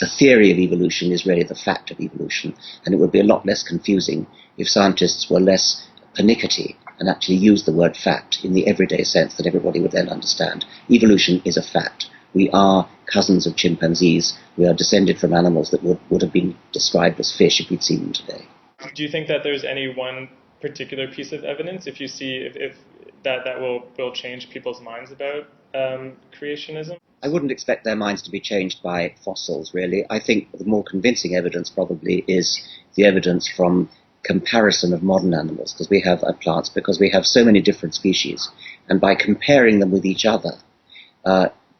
the theory of evolution is really the fact of evolution, and it would be a lot less confusing if scientists were less pernickety and actually used the word fact in the everyday sense that everybody would then understand. Evolution is a fact. We are cousins of chimpanzees. We are descended from animals that would have been described as fish if we'd seen them today. Do you think that there's any one particular piece of evidence, if you see if that will change people's minds about creationism? I wouldn't expect their minds to be changed by fossils, really. I think the more convincing evidence probably is the evidence from comparison of modern animals, because we have plants, because we have so many different species, and by comparing them with each other,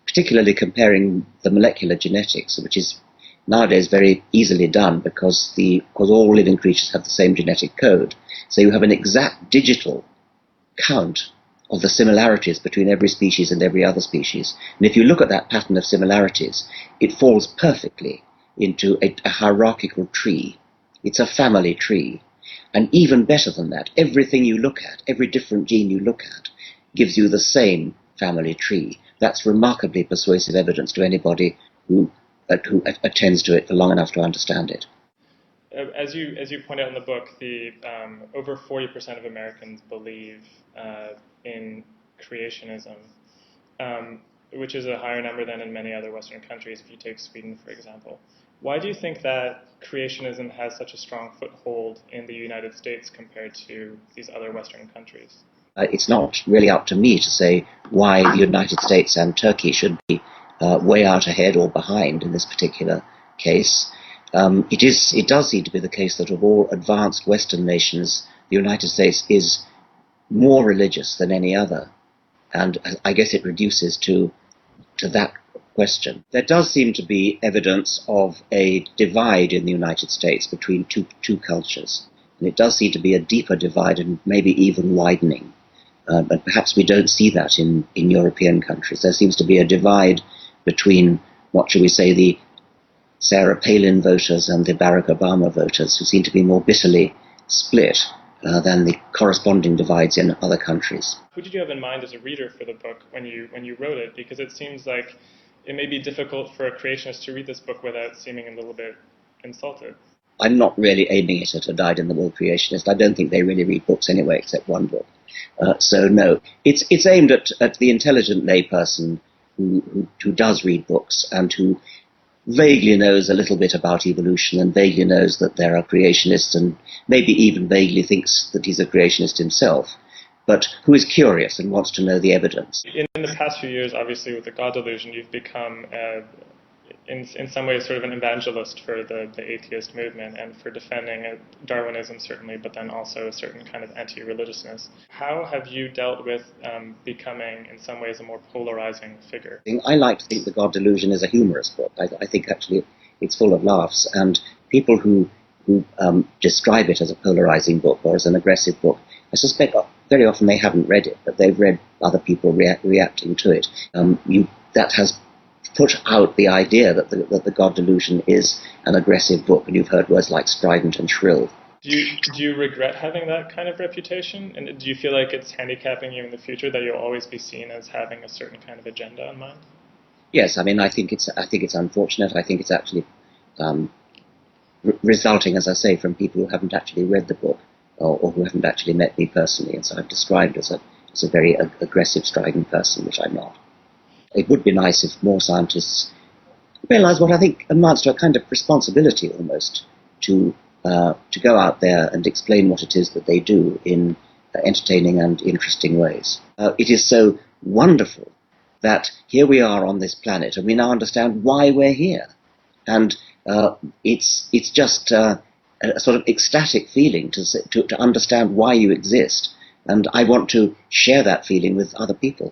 particularly comparing the molecular genetics, which is nowadays very easily done because all living creatures have the same genetic code. So you have an exact digital count of the similarities between every species and every other species. And if you look at that pattern of similarities, it falls perfectly into a hierarchical tree. It's a family tree. And even better than that, everything you look at, every different gene you look at, gives you the same family tree. That's remarkably persuasive evidence to anybody who attends to it for long enough to understand it. As you point out in the book, over 40% of Americans believe in creationism, which is a higher number than in many other Western countries, if you take Sweden, for example. Why do you think that creationism has such a strong foothold in the United States compared to these other Western countries? It's not really up to me to say why the United States and Turkey should be way out ahead or behind in this particular case. It does seem to be the case that of all advanced Western nations, the United States is more religious than any other, and I guess it reduces to that question. There does seem to be evidence of a divide in the United States between two cultures, and it does seem to be a deeper divide and maybe even widening. But perhaps we don't see that in European countries. There seems to be a divide between, what shall we say, the Sarah Palin voters and the Barack Obama voters, who seem to be more bitterly split than the corresponding divides in other countries. Who did you have in mind as a reader for the book when you wrote it? Because it seems like it may be difficult for a creationist to read this book without seeming a little bit insulted. I'm not really aiming it at a dyed-in-the-wool creationist. I don't think they really read books anyway, except one book. So no, it's aimed at the intelligent layperson who does read books and who vaguely knows a little bit about evolution and vaguely knows that there are creationists and maybe even vaguely thinks that he's a creationist himself, but who is curious and wants to know the evidence. In the past few years, obviously, with the God delusion, you've become, in some ways, sort of an evangelist for the atheist movement and for defending Darwinism, certainly, but then also a certain kind of anti-religiousness. How have you dealt with becoming, in some ways, a more polarizing figure? I like to think the God delusion is a humorous book. I think actually it's full of laughs, and people who describe it as a polarizing book or as an aggressive book, I suspect very often they haven't read it, but they've read other people reacting to it. That has put out the idea that the God delusion is an aggressive book, and you've heard words like strident and shrill. Do you regret having that kind of reputation, and do you feel like it's handicapping you in the future that you'll always be seen as having a certain kind of agenda in mind? Yes, I mean I think it's unfortunate. I think it's actually resulting, as I say, from people who haven't actually read the book or who haven't actually met me personally, and so I'm described as a very aggressive, strident person, which I'm not. It would be nice if more scientists realize what I think amounts to a kind of responsibility almost to go out there and explain what it is that they do in entertaining and interesting ways. It is so wonderful that here we are on this planet and we now understand why we're here. And it's just a sort of ecstatic feeling to understand why you exist. And I want to share that feeling with other people.